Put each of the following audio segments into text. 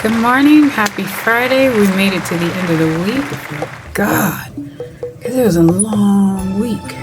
Good morning, happy Friday. We made it to the end of the week. Thank God, because it was a long week.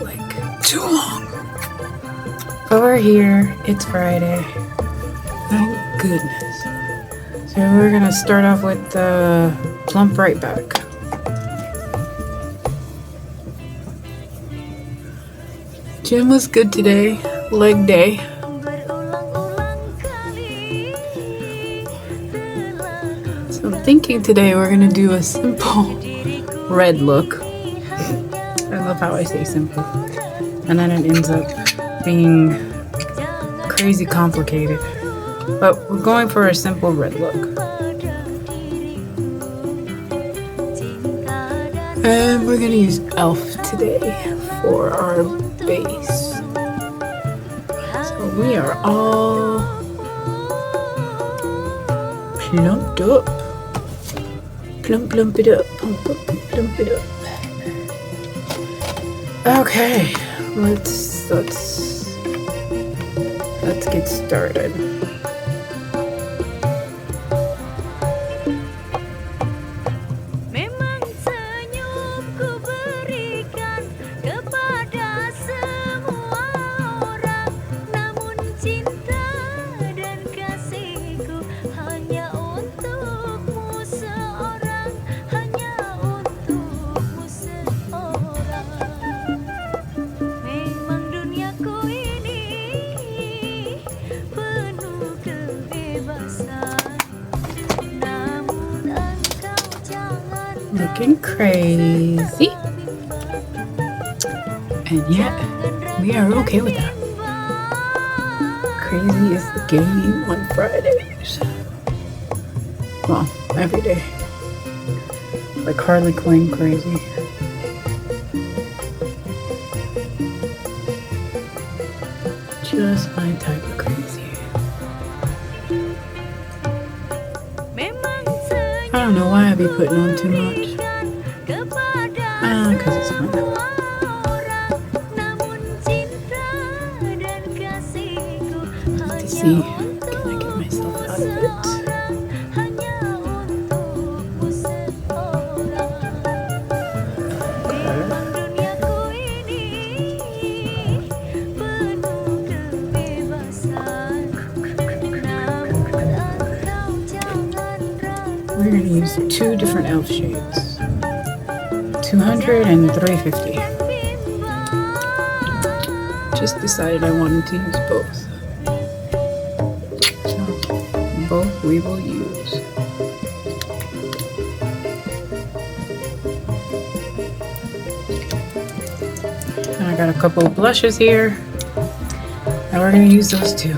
Like, too long. But we're here, it's Friday. Thank goodness. So we're going to start off with the plump right back. Gym was good today, leg day. I'm thinking today we're gonna do a simple red look. I love how I say simple. And then it ends up being crazy complicated. But we're going for a simple red look. And we're gonna use e.l.f. today for our base. So we are all plumped up. Plump it up, plump it up. Okay, let's get started. Looking crazy, and yet we are okay with that. Crazy is the game on Fridays. Well, every day. Like Harley Quinn crazy. Just my type of crazy. I don't know why I be putting on too much. Because it's fun. Let's see, can I get myself out of it? We're going to use two different e.l.f. shades, 200 and 350. Just decided I wanted to use both. So both we will use. And I got a couple of blushes here, and we're going to use those too.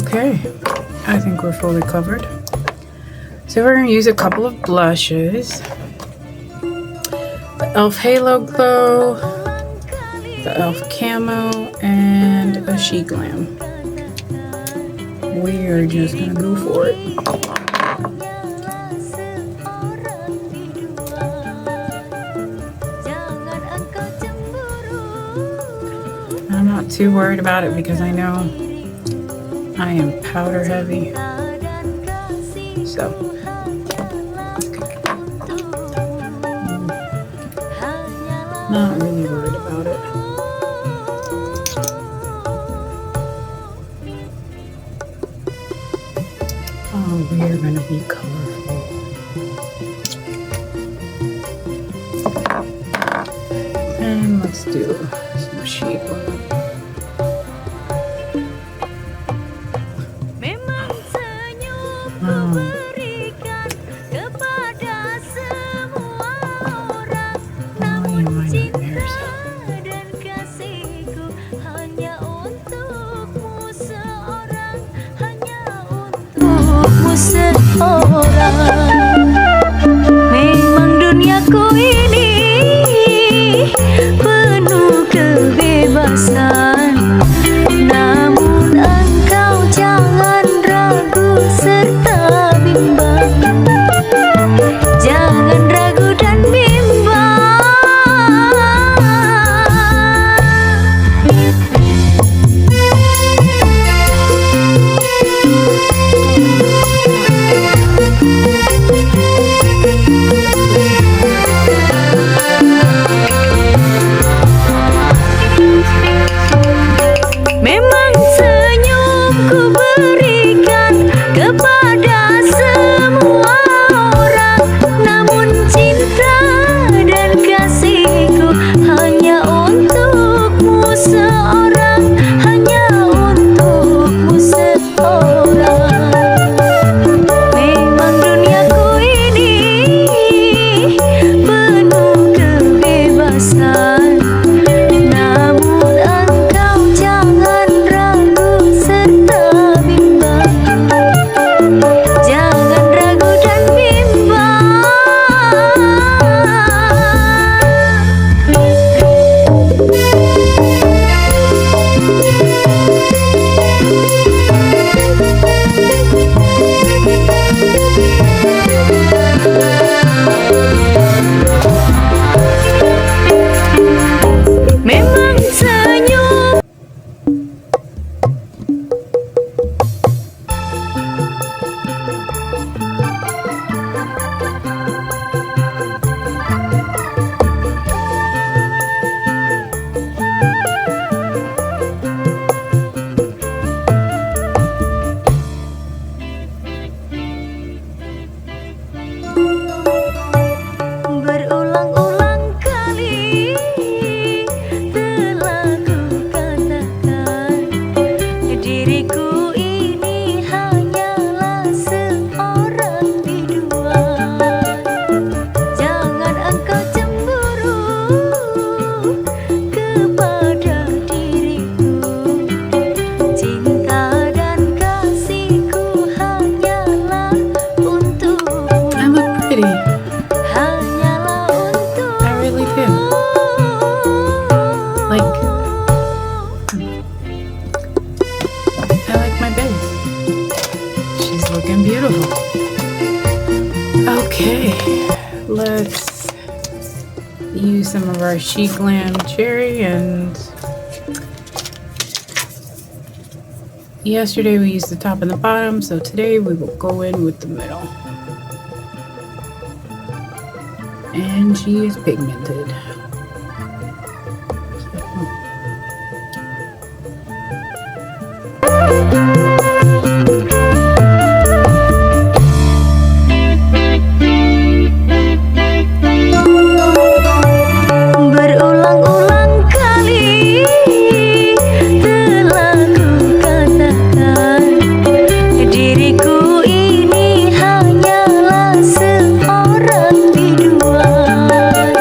Okay, I think we're fully covered. So we're going to use a couple of blushes. The e.l.f. Halo Glow, the e.l.f. Camo, and a She Glam. We are just going to go for it. I'm not too worried about it because I know I am powder heavy, so not really worried about it. We are gonna be colorful. And let's do some sheep. Seorang, memang duniaku ini penuh kebebasan. Namun engkau jangan ragu serta bimbang. Jangan ragu dan bimbang. Memang senyumku berikan kepada semua orang, namun cinta dan kasihku hanya untukmu seorang, hanya untukmu seorang. Memang duniaku ini penuh kebebasan. Namun engkau jangan ragu serta bimbang. Jangan ragu dan bimbang. Memang senyum berulang-ulang kali telah ku katakan, diriku ini hanyalah seorang biduan. Jangan engkau cemburu kepada diriku. Cinta dan kasihku hanyalah untukmu. I look pretty. Hanyalah I really do. Like, I like my base. She's looking beautiful. Okay, let's use some of our Chic Lamb cherry, and yesterday we used the top and the bottom, so today we will go in with the middle. And she is pigmented. Berulang-ulang kali telah ku katakan, diriku ini hanyalah seorang biduan.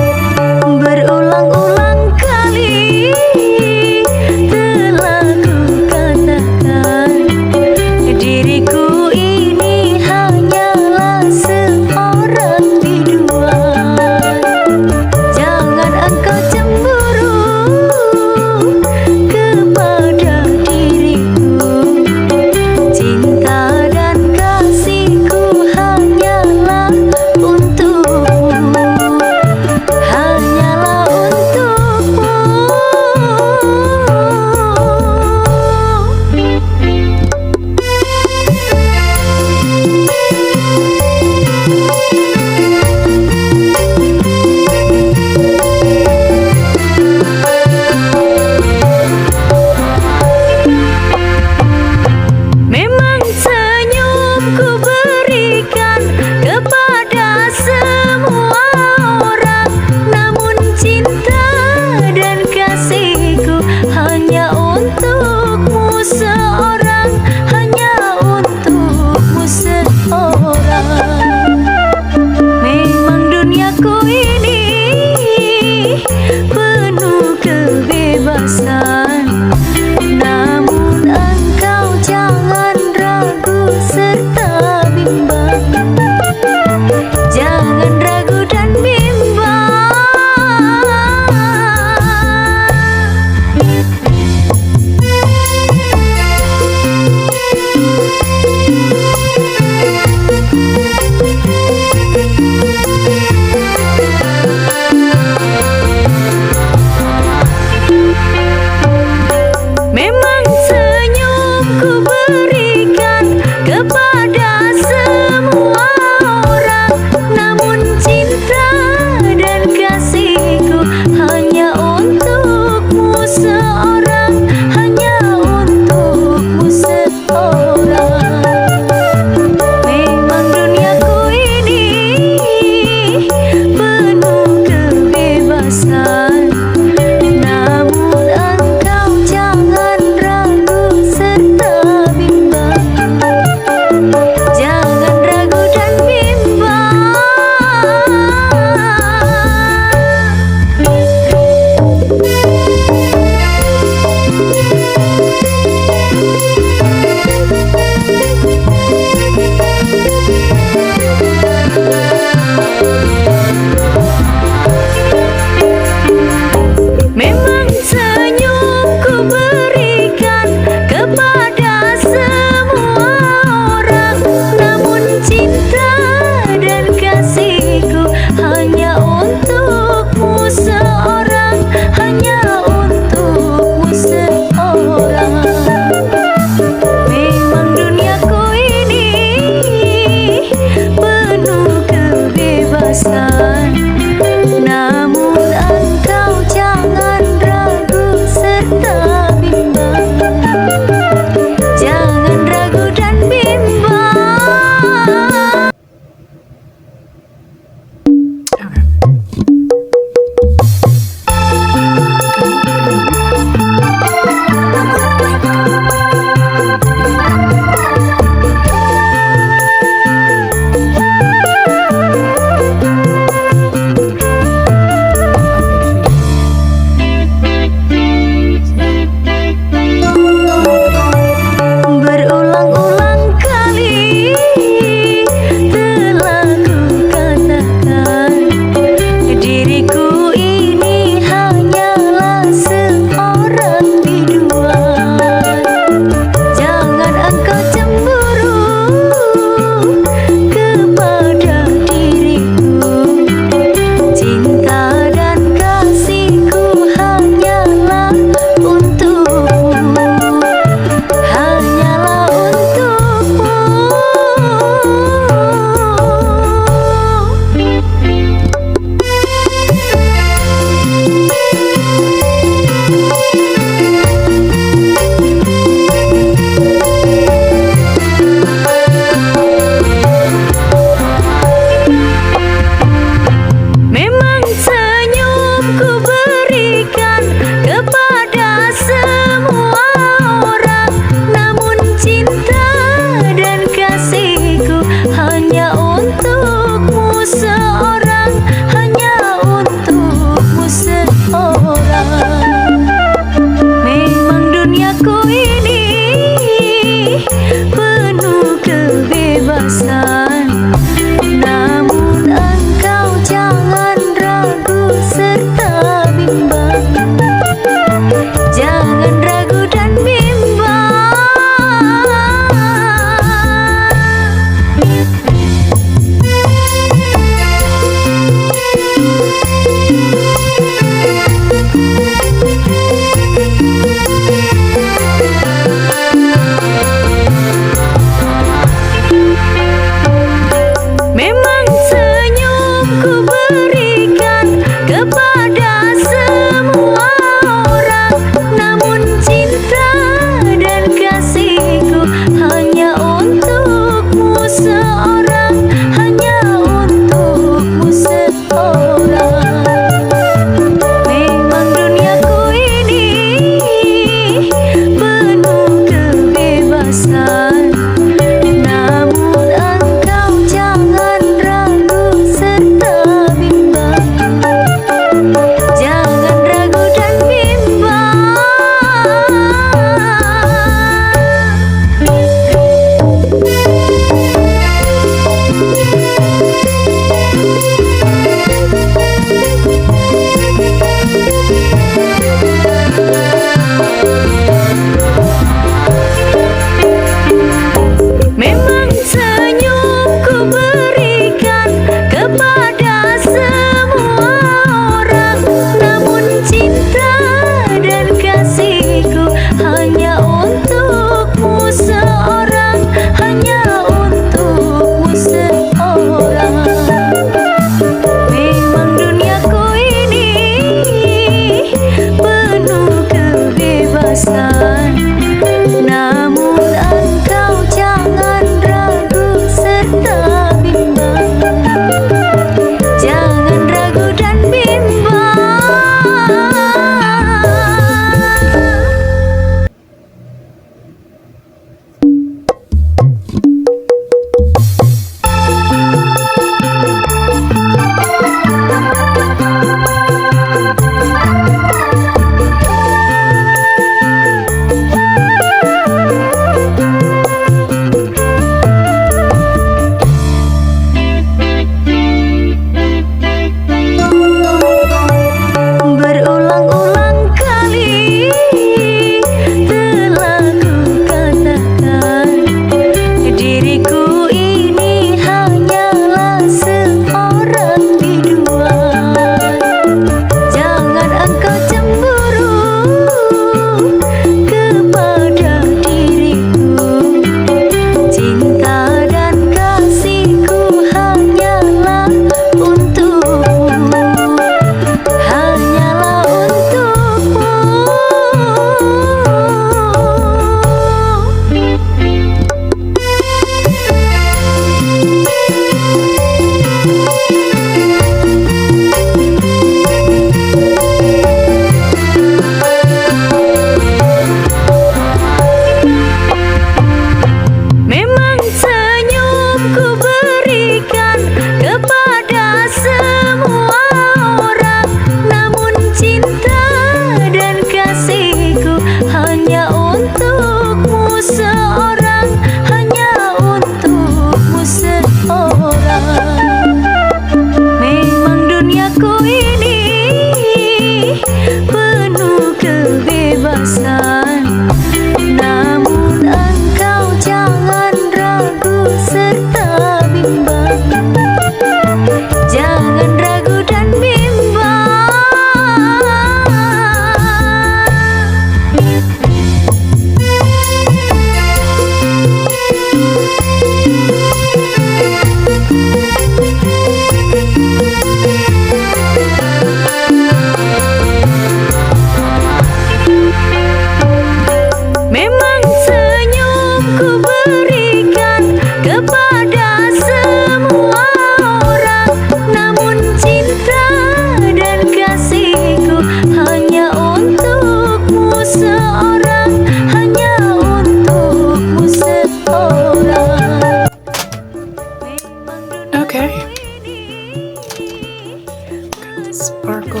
Sparkle.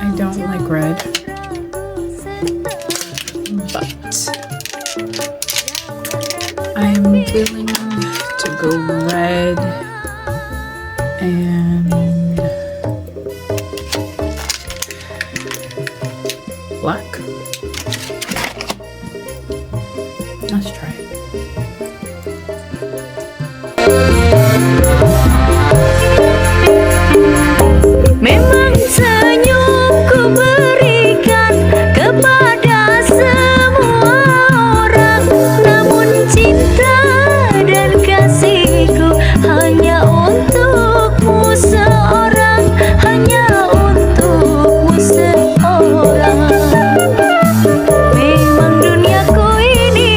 I don't like red, but I'm willing to go red and black. Let's try it. Memang senyumku berikan kepada semua orang, namun cinta dan kasihku hanya untukmu seorang, hanya untukmu seorang. Memang duniaku ini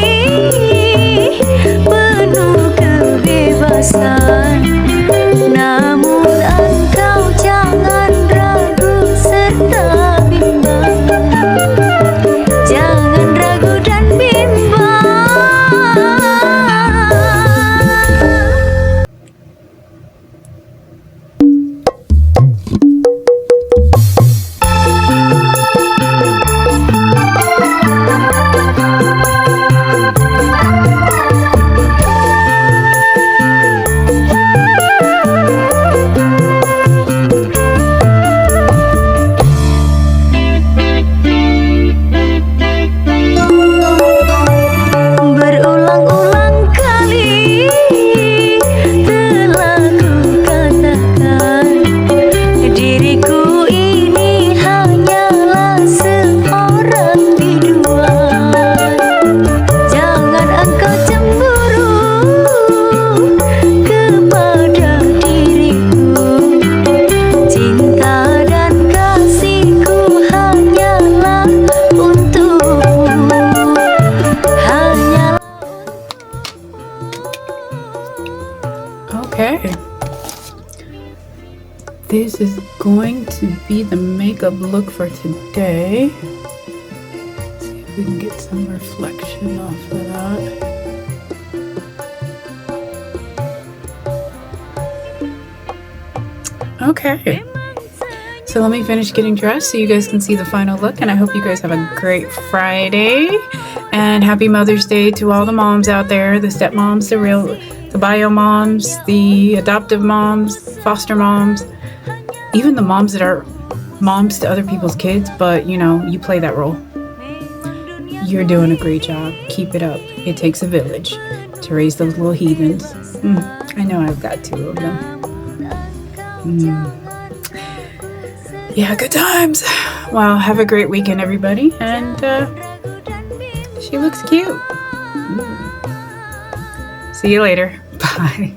penuh kebebasan, namun engkau jangan ragu serta bimbang. Jangan ragu dan bimbang. Berulang-ulang kali telah ku katakan, diriku ini hanyalah seorang biduan. Jangan engkau cemburu kepada diriku, cinta dan kasihku hanyalah untukmu, hanyalah. Okay. This is going to be the makeup look for today. See if we can get some reflection off of that. Okay. So let me finish getting dressed so you guys can see the final look, and I hope you guys have a great Friday and happy Mother's Day to all the moms out there, the stepmoms, the bio moms, the adoptive moms, foster moms, even the moms that are moms to other people's kids, but you know, you play that role. You're doing a great job. Keep it up. It takes a village to raise those little heathens. I know I've got 2 of them. Yeah, good times. Well, have a great weekend, everybody. And she looks cute. See you later. Bye.